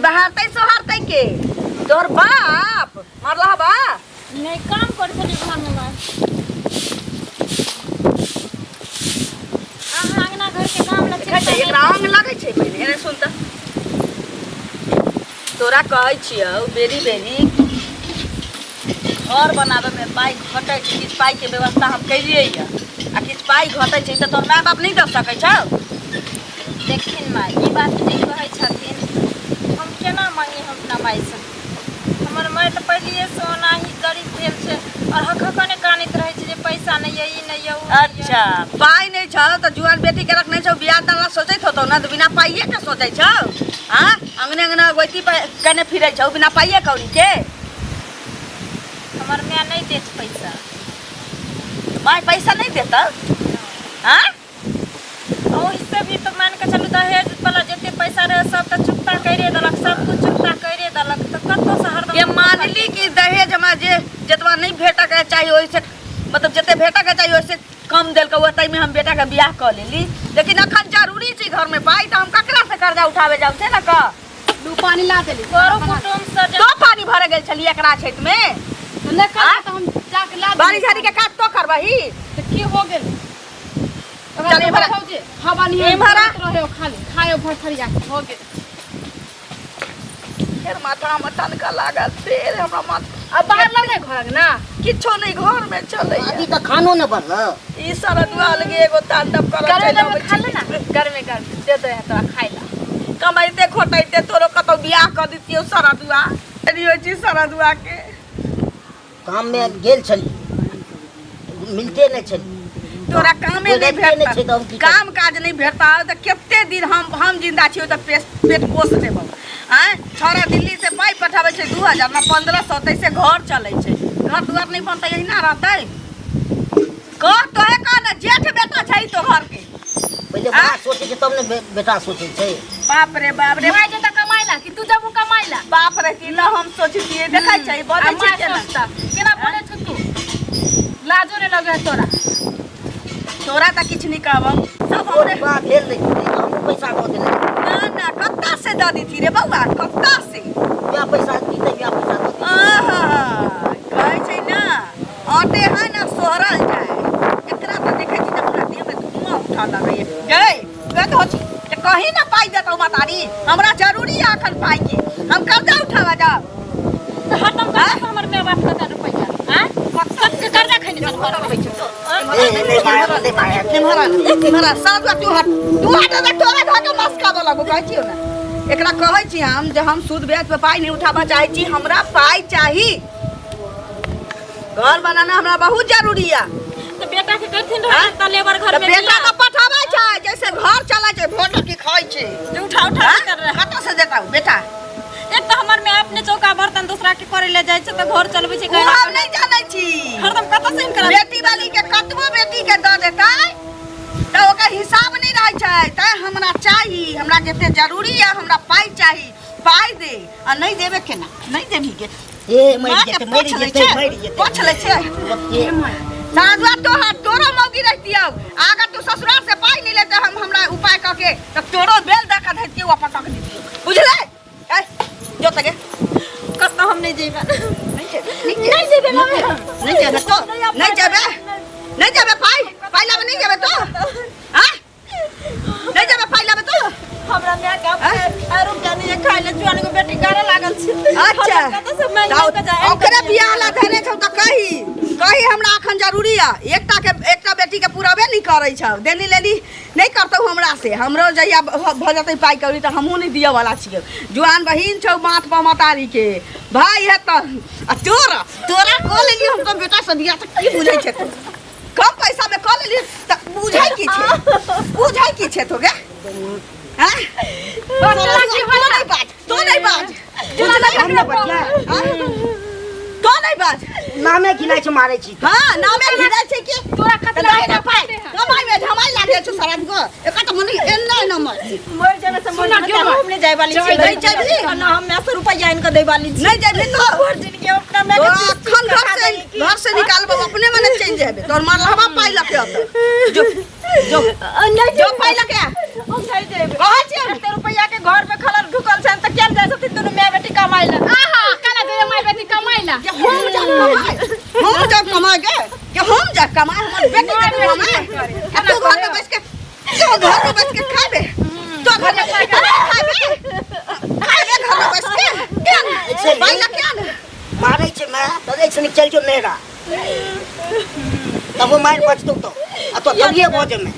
बहारते सोहारते के तोर बाप मरला बा नहीं काम कर चली घर में मार अंगना घर के काम लग देखै छै एकरा अंग लागै छै पहिले एने सुन त तोरा कहै छियौ बेरी बेरी घर बनावे में पाई घटै छै किछ पाई के व्यवस्था हम कइलियै या आ किछ पाई घटै छै त तोर माय बाप नहीं दे सकै छौ। देखिन माँ ई बात नहीं कहै छथिन हम केना मांगी हम अपना माई से हमर माई तो पहले से ओना ही गरीब भेल छै और हखने कानित रहे छै जे पैसा नहीं है ई नहीं है उ अच्छा पाई नहीं छौ त जुआन बेटी के रखने छौ बियाह दान सोचैत होतौ ना त बिना पाइए के सोचै छौ। हां अंगने अंगना गोइती पे कने फिरै छौ बिना पाइए कौड़ी के हमर माय नहीं देत पैसा माय पैसा नहीं देता। हां और इससे भी तो मान के चलू दहेज वाला जते पैसा रहे सब तो चुकता करे दलक सब कुछ चुकता करे दलक तो कतो से हरदम ये मानली कि दहेज हमरा जे जतवा नहीं भेटा के चाहिए ओइ से मतलब जते भेटा के चाहिए ओइ से कम देल के ओतै में हम बेटा के बियाह क लेली लेकिन अखन जरूरी छै घर में पाई त हम ककरा से कर्जा उठावे जाऊ से ना क दू पानी ला देली करो कुटुम से तो पानी भर गेल छली एकरा क्षेत्र में तो ले कर तो हम जाके ला बारी झाड़ी के काट तो करबही तो की हो गेल चल इमहरा हवा नहीं इमहरा रहे हो खाली खाए भर थरी जाके हो गेल फिर माथा में तनका लागल फेर हमरा माथा अब बाहर लगे घर ना किछो नहीं घर में चले अभी तक खानो न बनल ई सारा दुआ लगे एगो तांडव कर घर में खा ले ना घर में कर दे दे तो खाई ला कमाइते खोटैते तोरो कतौ बियाह क दितियौ सारा दुआ एनियो छी सारा दुआ के काम में गेल छली मिलते नहीं छली तोरा कामे कोई नहीं रखते नहीं छै भेटता तो हम की काम काज नहीं भेटता त केते दिन हम जिंदा छियो त पेट पोष देबो हैं छोरा दिल्ली से पाई पठावे छै 2000 ना 1500 तैसे घर चलै छै घर दुआर नहीं बनता यही ना रहतै कह तो है का ना जेठ बेटा छै तो घर के पहले बात सोचे के तब ने बेटा सोचे छै बाप रे माय जे त कमाइला कि तू जब कमाइला बाप रे की ला हम सोचतिए देखै छै बोलै छै केना केना बोले छ तू लाजो रे लगे तोरा तोरा त किछ नहीं कहब सब और हमरे बात भेल नहीं हम पैसा को देले ना ना कत्ता से द दी रे बउआ कत्ता से क्या पैसा दीते क्या पैसा को आहा कहै छै ना आटे है ना सोहरल जाए एकरा त देखै छी त पूरा देह में धुआं उठा लगै गै गत हो छी त कहीं ना पाई देतौ मातारी हमरा जरूरी है अखन पाई के हम कर्जा उठावा जा तो हरदम का हमर माय बाप का रुपया हां सब के कर्जा खैनी चल कर होय छै तुम्हारा सब तू हट तक तोरा घर के मस्का वाला को कहै छियो ना एकरा कहै छी हम जे हम सूद ब्याज पे पाई नहीं उठाबा चाहै छी हमरा पाई चाही घर बनाना हमरा बहुत जरूरी है तो बेटा के कहथिन रहे त लेबर घर में बेटा का पठाबै छै जैसे घर चलै छै भोट की खाइ छै जे उठा उठा के कर रहा कत से देता बेटा एक तो हमर में अपने चौका बर्तन दूसरा के करे ले जाय छै त घर चलबै छै हम नहीं जानै छी हरदम कत से कर बेटी वाली के कतबो बेटी के द देतै त ओकर हिसाब नहीं रहै छै त हमरा चाही हमरा केते जरूरी है हमरा पाई चाही पाई दे आ नहीं देबे केना नहीं देबी के ए मर जेते पोछ ले छै साधुआ तोरो मौगी रहतियौ अगर तू ससुराल से पाई नहीं लेते हम हमरा उपाय क के त तोरो बेल द के धतियौ अपन टक दितियौ बुझले ए जो तके कत हम नहीं जेबे नहीं जेबे नहीं जेबे तो नहीं जेबे पाई लाबे नहीं जेबे तो हां नहीं जेबे पाई लाबे तो हमरा में का रुक जानी खाइ ले जुआन को बेटी गारे लागल छै अच्छा कत से मैं के जाए ओकरे बियाह ला धरे छौ त कही हमरा अखन जरूरी है एकटा बेटी के पूराबे नहीं करै छौ देली लेली नहीं करतौ हमरा से हमरो जहिया भ जतै पाई कौड़ी त हमहू नहीं दिय वाला छियै जुआन बहिन छौ माथ पर मतारी के भाई है त तोरा को लेली हम तो बेटा से दिया त की बुझै छै तू कम पैसा में क लेली त बुझै की छै तो गे हां तो नहीं बात तो नहीं बात नामे खिलाइ छ मारै छी हां नामे खिलाइ छै कि तोरा कतला ना पाई कमाई में धमाई लागे छ सारा को एका त मने एन्ना नंबर मोर जने से मोर हम नहीं जाय वाली छी नहीं जाबी ना हम 100 रुपया इनका दे वाली छी नहीं जाबी तो मोर जिंदगी अपना में अखन घर से निकालबो अपने मने चेंज हेबे तोर मरलहबा पाई लके अत जो नहीं जो पाई लके हम नहीं जेबे कह छी 100 रुपया के घर में खलर ढुकल छै त केल जाय छथिन हम जा कमाए कि हम जा कमाए हमर बेटी जा कमाए तू घर में बैठ के खाबे तो घर में खाबे घर में बैठ के क्या बाइला क्या मारे छे मैं तो एक सनिक चल जो नेगा तब वो मार बचतो तो आ तो तब ये बोझ में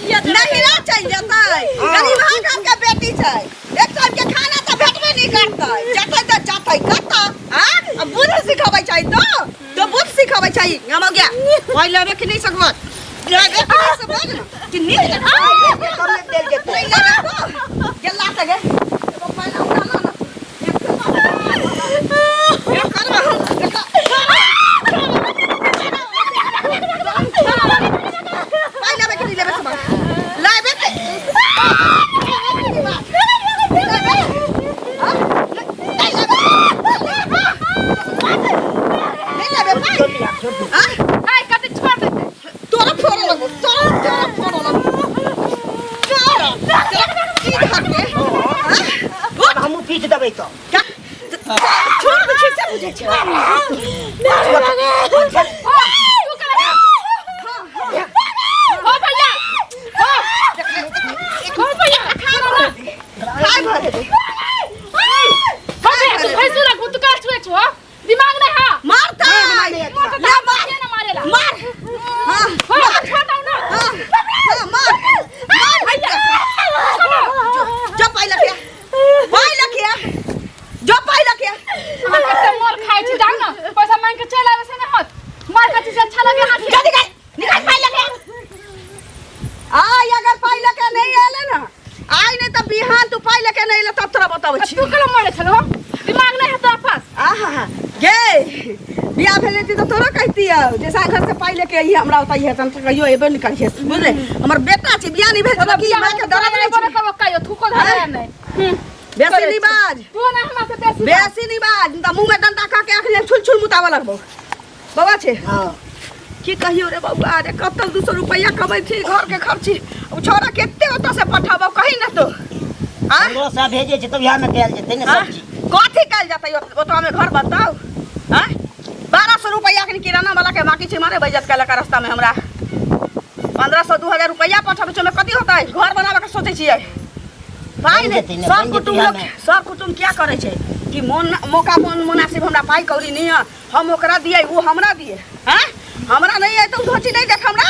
नहीं ना चल जाता है गरीब घर का बेटी छै एक टाइम के खाना तो भेटबे नहीं करता जाता करता हां अब बुझ सिखाबै छै तो बुझ सिखाबै छै हम गया पहले रे कि नहीं सकबत जागे कि नहीं सकबत कि नहीं कम में तेल के नहीं लगा गेला त गे तो पहले उड़ा ना ये कर पहले में कि नहीं लेबे सब लाबे आई कते छोड़ देते तोरा फोड़ लगो तोरा फोड़ लगो की हटे हम पीछ दबै तो छोड़ दे से बुझे छै ओ भैया ओ भैया काय भरे दे भैंसुरा गुतका छुए छो दिमाग नहीं हा मारता ले मार ना मारेला मार हां मार छोड़ाओ ना हां मार भैया जो पाइला क्या जो पाइला क्या हम कते मोर खाइ छी जान ना पैसा मांग के चल आवे से ना होत मार कति से अच्छा लगे हाथ जल्दी निकाल पाइला क्या आई अगर पाइला क्या नहीं आले ना आई नहीं तो बिहान तू पाइला क्या नहीं ले तब तोरा बताबै छी तू कल मारे छलो दिमाग नहीं है तो पास आहा गे बियाह भेले थी तो तोरा कहती है जैसा घर से पाई लेके आई हमरा बताई है तन कहियो एबे निकल है बुझले हमर बेटा छी बियाह नहीं भेल तो की मां के डर नहीं करे कब कायो थूको धरे नहीं बेसी नहीं बाज तू ना हमरा से बेसी बेसी नहीं बाज त मुंह में डंडा खा के आखिर छुल छुल मुतावा लगबो बाबा छे हां की कहियो रे बाबा रे कतल 200 रुपया कमाई थी घर के खर्ची अब छोरा केते ओत से पठाबो कहीं ना तो हां हमरो सा भेजे छै तब यहां में कैल जेते ने सब्जी कथी कल जाता ओतो में घर बताओ हां 1200 रुपया के किराना वाला के बाकी छे मारे बजट के लका रास्ता में हमरा 1500 2000 रुपया पठाबे छ में कथी होता है घर बनावे के सोचे छियै भाई ने सब कुटुम क्या करे छे कि मौका मुनासिब हमरा पाई कौड़ी नहीं है हम ओकरा दिए वो हमरा दिए हैं हमरा नहीं है तो धोची नहीं देख हमरा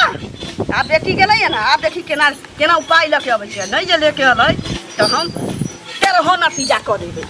आप बेटी गेलै है ना आप देखी केना उपाय लेके आबै छै नहीं जे लेके अलै तो हम तेरे हो नतीजा कर देबै।